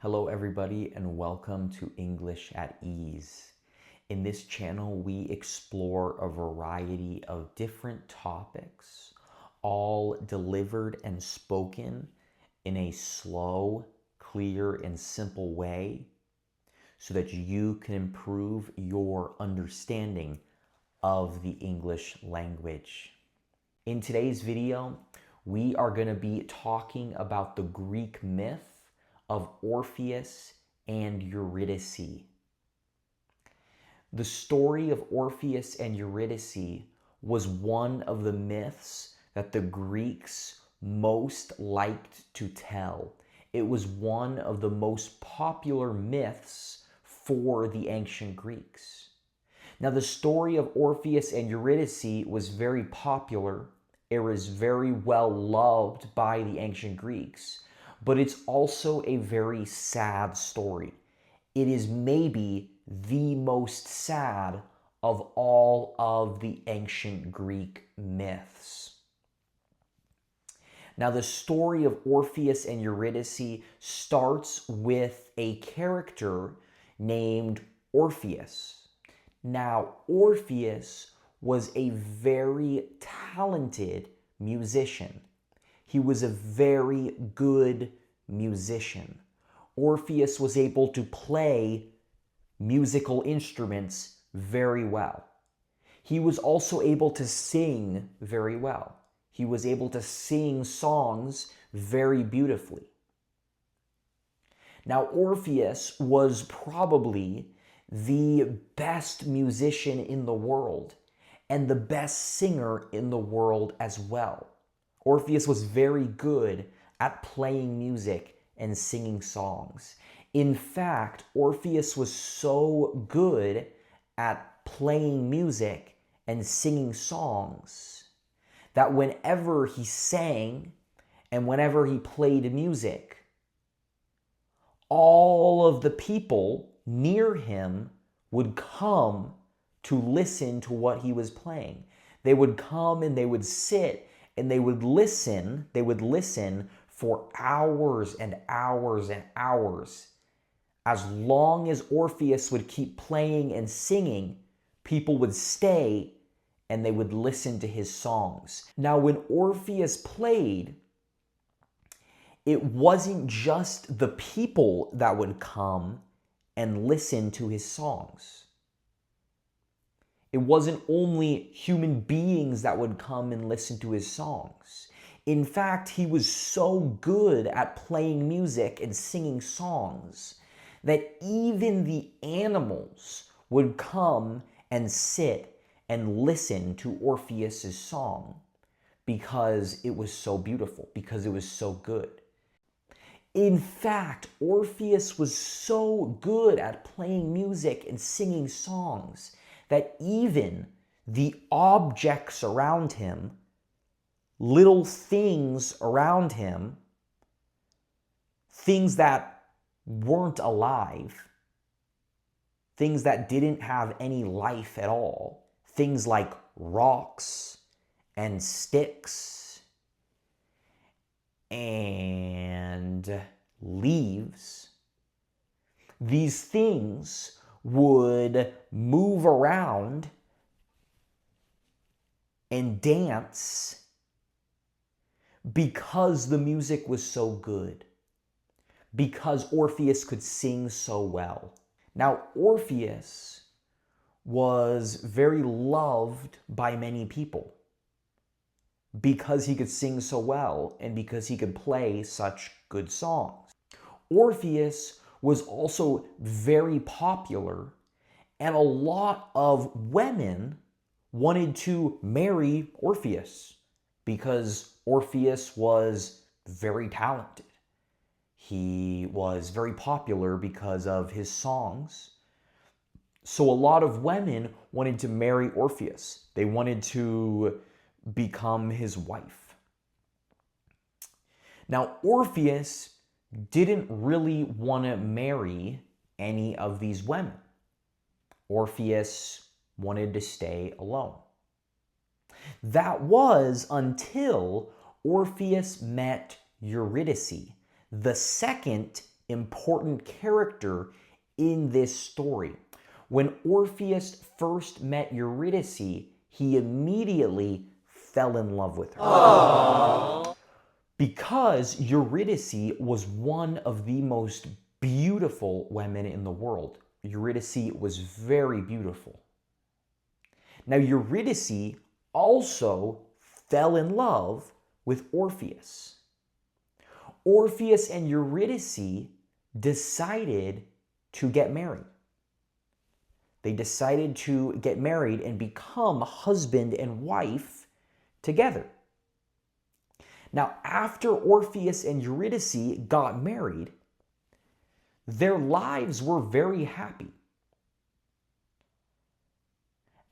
Hello everybody and welcome to English at Ease. In this channel we explore a variety of different topics, all delivered and spoken in a slow, clear, and simple way so that you can improve your understanding of the English language. In today's video, we are going to be talking about the Greek myth of Orpheus and Eurydice. The story of Orpheus and Eurydice was one of the myths that the Greeks most liked to tell. It was one of the most popular myths for the ancient Greeks. Now, the story of Orpheus and Eurydice was very popular. It was very well loved by the ancient Greeks, but it's also a very sad story. It is maybe the most sad of all of the ancient Greek myths. Now, the story of Orpheus and Eurydice starts with a character named Orpheus. Now, Orpheus was a very talented musician. He was a very good musician. Orpheus was able to play musical instruments very well. He was also able to sing very well. He was able to sing songs very beautifully. Now, Orpheus was probably the best musician in the world and the best singer in the world as well. Orpheus was very good at playing music and singing songs. In fact, Orpheus was so good at playing music and singing songs that whenever he sang and whenever he played music, all of the people near him would come to listen to what he was playing. They would come and they would sit and they would listen for hours and hours and hours. As long as Orpheus would keep playing and singing, people would stay and they would listen to his songs. Now, when Orpheus played, it wasn't just the people that would come and listen to his songs. It wasn't only human beings that would come and listen to his songs. In fact, he was so good at playing music and singing songs that even the animals would come and sit and listen to Orpheus's song because it was so beautiful, because it was so good. In fact, Orpheus was so good at playing music and singing songs that even the objects around him, little things around him, things that weren't alive, things that didn't have any life at all, things like rocks and sticks and leaves, these things would move around and dance because the music was so good, because Orpheus could sing so well. Now, Orpheus was very loved by many people because he could sing so well and because he could play such good songs. Orpheus was also very popular, and a lot of women wanted to marry Orpheus because Orpheus was very talented. He was very popular because of his songs. So a lot of women wanted to marry Orpheus. They wanted to become his wife. Now, Orpheus didn't really want to marry any of these women. Orpheus wanted to stay alone. That was until Orpheus met Eurydice, the second important character in this story. When Orpheus first met Eurydice, he immediately fell in love with her. Aww. Because Eurydice was one of the most beautiful women in the world. Eurydice was very beautiful. Now, Eurydice also fell in love with Orpheus. Orpheus and Eurydice decided to get married. They decided to get married and become husband and wife together. Now, after Orpheus and Eurydice got married, their lives were very happy.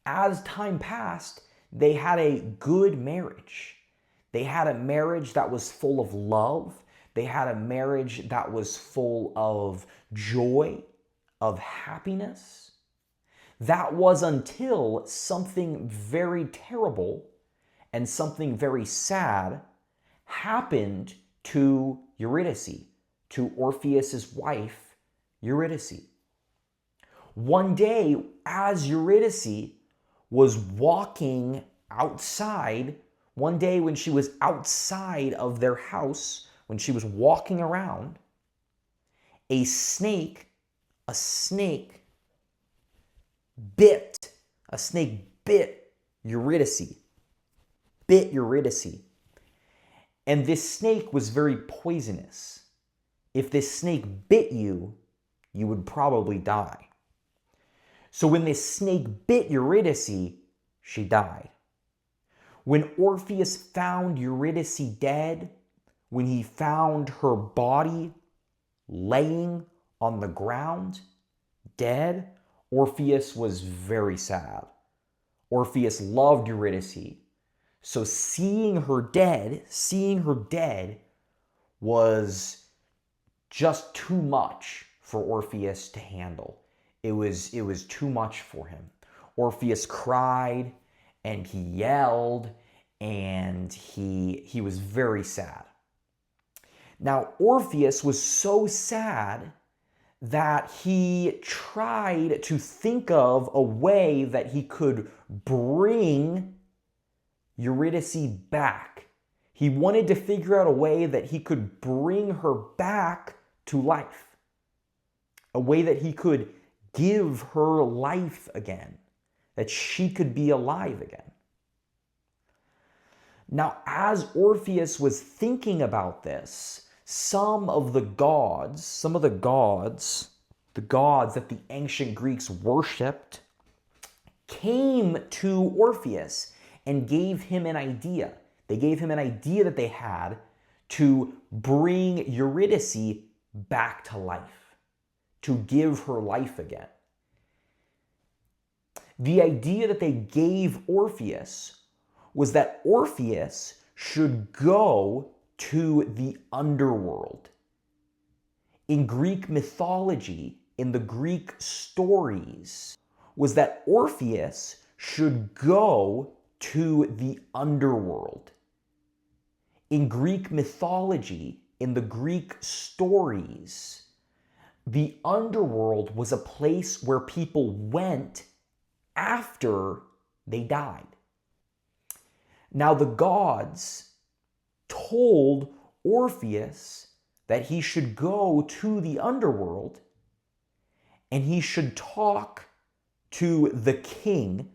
As time passed, they had a good marriage. They had a marriage that was full of love. They had a marriage that was full of joy, of happiness. That was until something very terrible and something very sad happened to Eurydice, to Orpheus's wife, Eurydice. One day, as Eurydice was walking outside, one day when she was outside of their house, when she was walking around, a snake bit Eurydice, And this snake was very poisonous. If this snake bit you, you would probably die. So when this snake bit Eurydice, she died. When Orpheus found Eurydice dead, when he found her body laying on the ground, dead, Orpheus was very sad. Orpheus loved Eurydice. So seeing her dead was just too much for Orpheus to handle. It was too much for him. Orpheus cried and he yelled and he was very sad. Now, Orpheus was so sad that he tried to think of a way that he could bring Eurydice back. He wanted to figure out a way that he could bring her back to life. A way that he could give her life again. That she could be alive again. Now, as Orpheus was thinking about this, some of the gods that the ancient Greeks worshipped, came to Orpheus and gave him an idea. They gave him an idea that they had to bring Eurydice back to life, to give her life again. The idea that they gave Orpheus was that Orpheus should go to the underworld. In Greek mythology, in the Greek stories, was that Orpheus should go to the underworld. In Greek mythology, in the Greek stories, the underworld was a place where people went after they died. Now, the gods told Orpheus that he should go to the underworld and he should talk to the king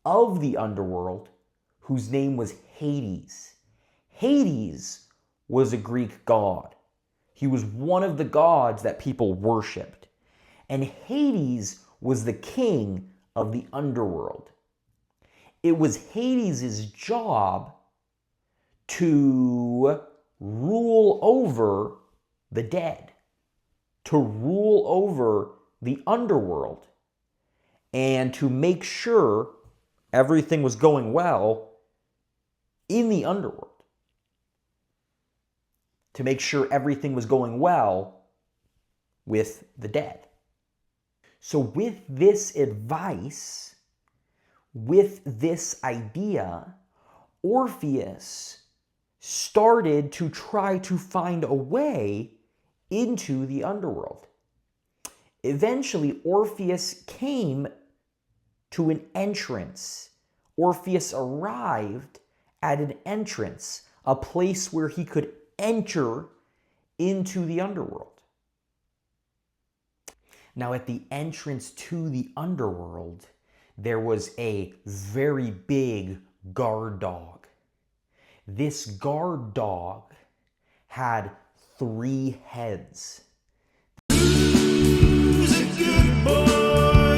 of the underworld, whose name was Hades. Hades was a Greek god. He was one of the gods that people worshipped. And Hades was the king of the underworld. It was Hades' job to rule over the dead, to rule over the underworld, and to make sure everything was going well in the underworld. To make sure everything was going well with the dead. So with this advice, with this idea, Orpheus started to try to find a way into the underworld. Eventually, Orpheus came to an entrance. Orpheus arrived at an entrance, a place where he could enter into the underworld. Now, at the entrance to the underworld, there was a very big guard dog. This guard dog had 3 heads. Who's a good boy?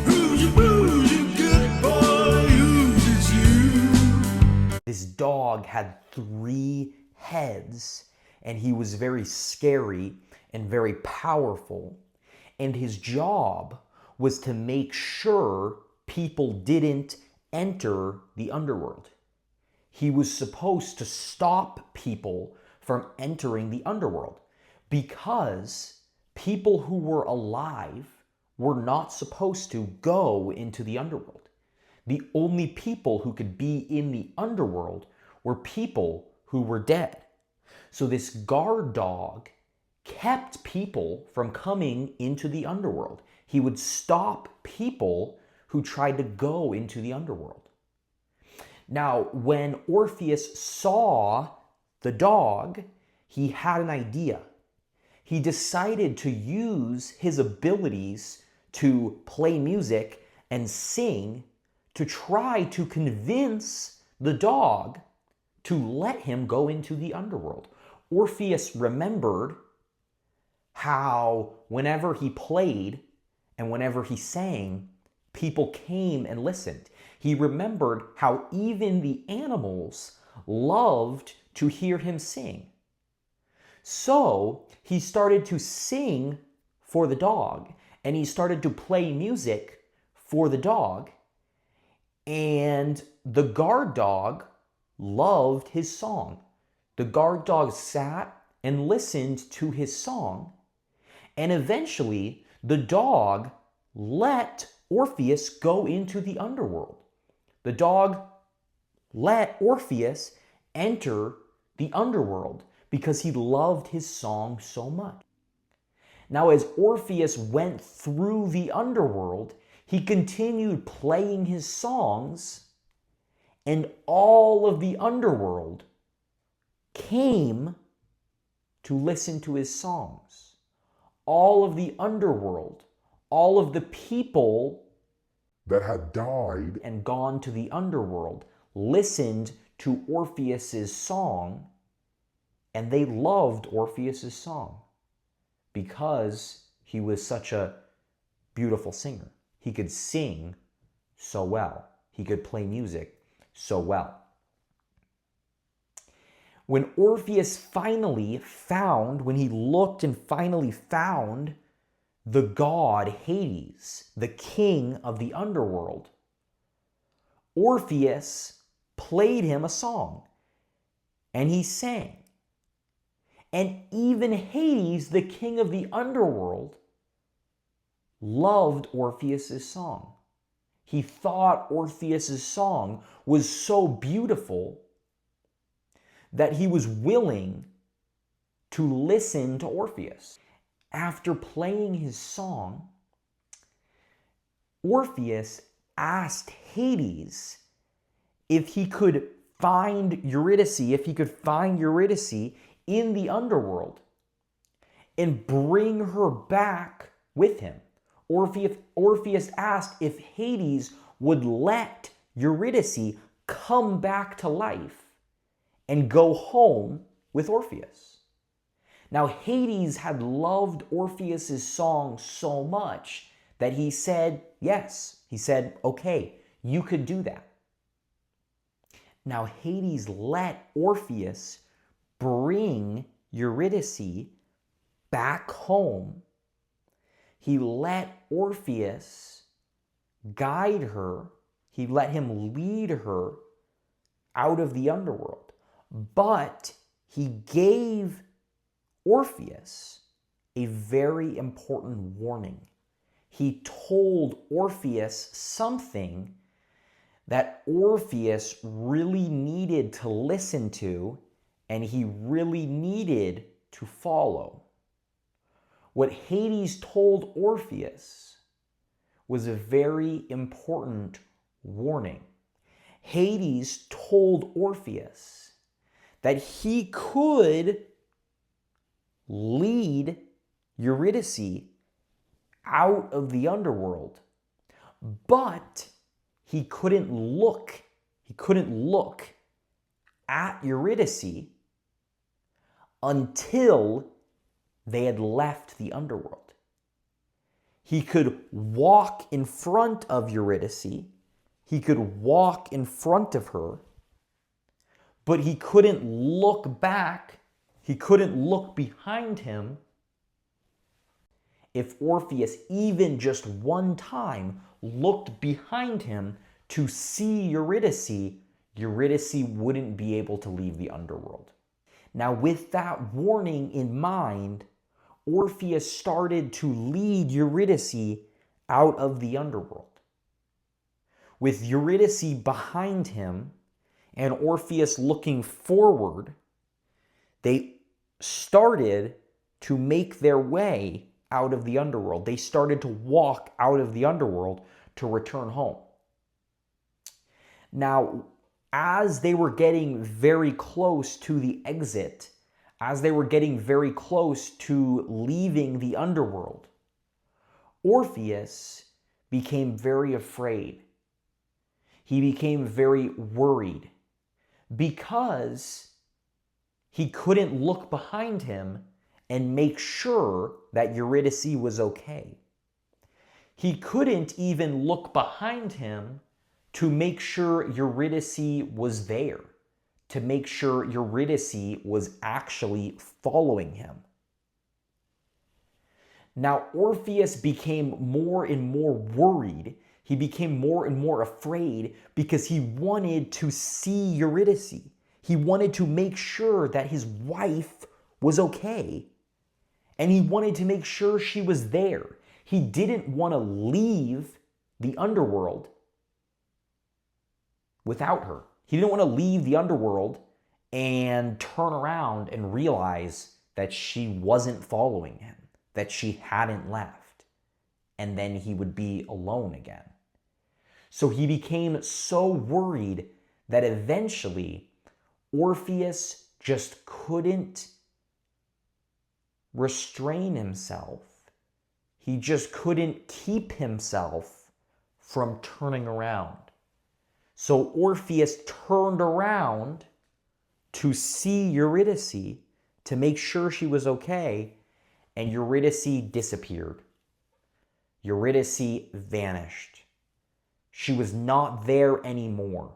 Who's a good boy? Who's you? This dog had 3 heads, and he was very scary and very powerful. And his job was to make sure people didn't enter the underworld. He was supposed to stop people from entering the underworld because people who were alive were not supposed to go into the underworld. The only people who could be in the underworld were people who were dead. So this guard dog kept people from coming into the underworld. He would stop people who tried to go into the underworld. Now, when Orpheus saw the dog, he had an idea. He decided to use his abilities to play music and sing to try to convince the dog to let him go into the underworld. Orpheus remembered how whenever he played and whenever he sang, people came and listened. He remembered how even the animals loved to hear him sing. So he started to sing for the dog, and he started to play music for the dog, and the guard dog loved his song. The guard dog sat and listened to his song, and eventually the dog let Orpheus go into the underworld. The dog let Orpheus enter the underworld because he loved his song so much. Now, as Orpheus went through the underworld, he continued playing his songs, and all of the underworld came to listen to his songs. All of the underworld, all of the people that had died and gone to the underworld listened to Orpheus's song, and they loved Orpheus's song because he was such a beautiful singer. He could sing so well. He could play music so well. When Orpheus finally found, when he looked and finally found the god Hades, the king of the underworld, Orpheus played him a song, and he sang. And even Hades, the king of the underworld, loved Orpheus's song. He thought Orpheus's song was so beautiful that he was willing to listen to Orpheus. After playing his song, Orpheus asked Hades if he could find Eurydice, in the underworld and bring her back with him. Orpheus asked if Hades would let Eurydice come back to life and go home with Orpheus. Now, Hades had loved Orpheus's song so much that he said yes. He said, okay, you could do that. Now, Hades let Orpheus bring Eurydice back home. He let Orpheus guide her. He let him lead her out of the underworld. But he gave Orpheus a very important warning. He told Orpheus something that Orpheus really needed to listen to, and he really needed to follow. What Hades told Orpheus was a very important warning. Hades told Orpheus that he could lead Eurydice out of the underworld, but he couldn't look at Eurydice until they had left the underworld. He could walk in front of Eurydice, he could walk in front of her, but he couldn't look back, he couldn't look behind him. If Orpheus even just one time looked behind him to see Eurydice, Eurydice wouldn't be able to leave the underworld. Now, with that warning in mind, Orpheus started to lead Eurydice out of the underworld. With Eurydice behind him and Orpheus looking forward, they started to make their way out of the underworld. They started to walk out of the underworld to return home. Now, as they were getting very close to the exit, as they were getting very close to leaving the underworld, Orpheus became very afraid. He became very worried because he couldn't look behind him and make sure that Eurydice was okay. He couldn't even look behind him to make sure Eurydice was there, to make sure Eurydice was actually following him. Now, Orpheus became more and more worried. He became more and more afraid because he wanted to see Eurydice. He wanted to make sure that his wife was okay. And he wanted to make sure she was there. He didn't want to leave the underworld without her. He didn't want to leave the underworld and turn around and realize that she wasn't following him, that she hadn't left, and then he would be alone again. So he became so worried that eventually Orpheus just couldn't restrain himself. He just couldn't keep himself from turning around. So Orpheus turned around to see Eurydice, to make sure she was okay, and Eurydice disappeared. Eurydice vanished. She was not there anymore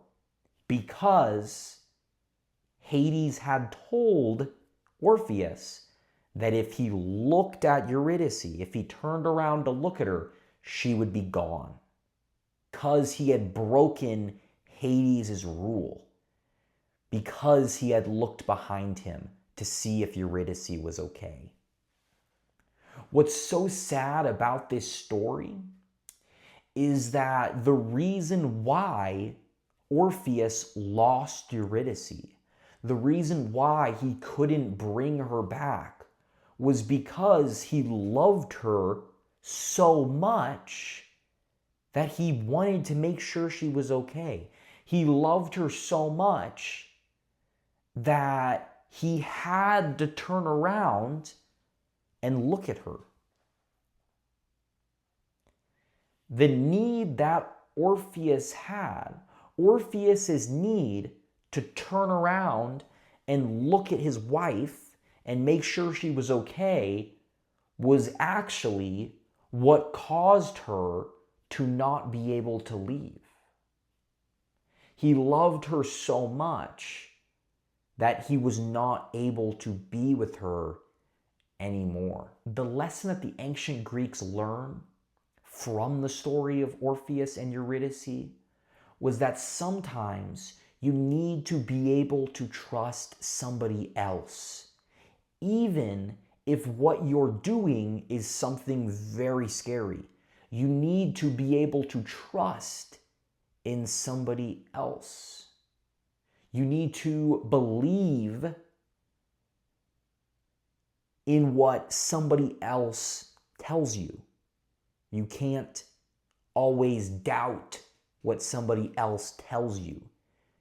because Hades had told Orpheus that if he looked at Eurydice, if he turned around to look at her, she would be gone. Because he had broken Hades' rule. Because he had looked behind him to see if Eurydice was okay. What's so sad about this story is that the reason why Orpheus lost Eurydice, the reason why he couldn't bring her back, was because he loved her so much that he wanted to make sure she was okay. He loved her so much that he had to turn around and look at her. The need that Orpheus had, Orpheus's need to turn around and look at his wife and make sure she was okay, was actually what caused her to not be able to leave. He loved her so much that he was not able to be with her anymore. The lesson that the ancient Greeks learned from the story of Orpheus and Eurydice was that sometimes you need to be able to trust somebody else, even if what you're doing is something very scary. You need to be able to trust in somebody else. You need to believe in what somebody else tells you. You can't always doubt what somebody else tells you.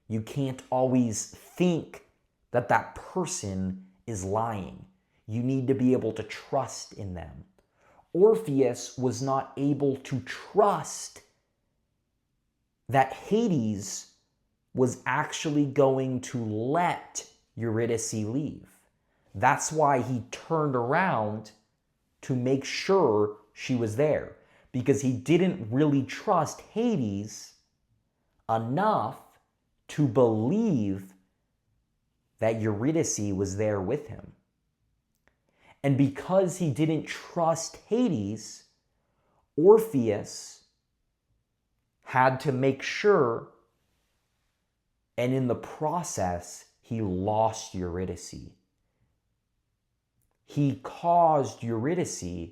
You can't always think that that person is lying. You need to be able to trust in them. Orpheus was not able to trust that Hades was actually going to let Eurydice leave. That's why he turned around to make sure she was there, because he didn't really trust Hades enough to believe that Eurydice was there with him. And because he didn't trust Hades, Orpheus had to make sure, and in the process, he lost Eurydice. He caused Eurydice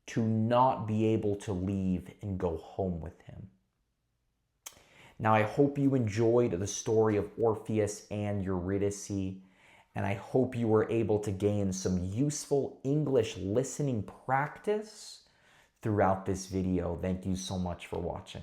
to not be able to leave and go home with him. Now, I hope you enjoyed the story of Orpheus and Eurydice, and I hope you were able to gain some useful English listening practice throughout this video. Thank you so much for watching.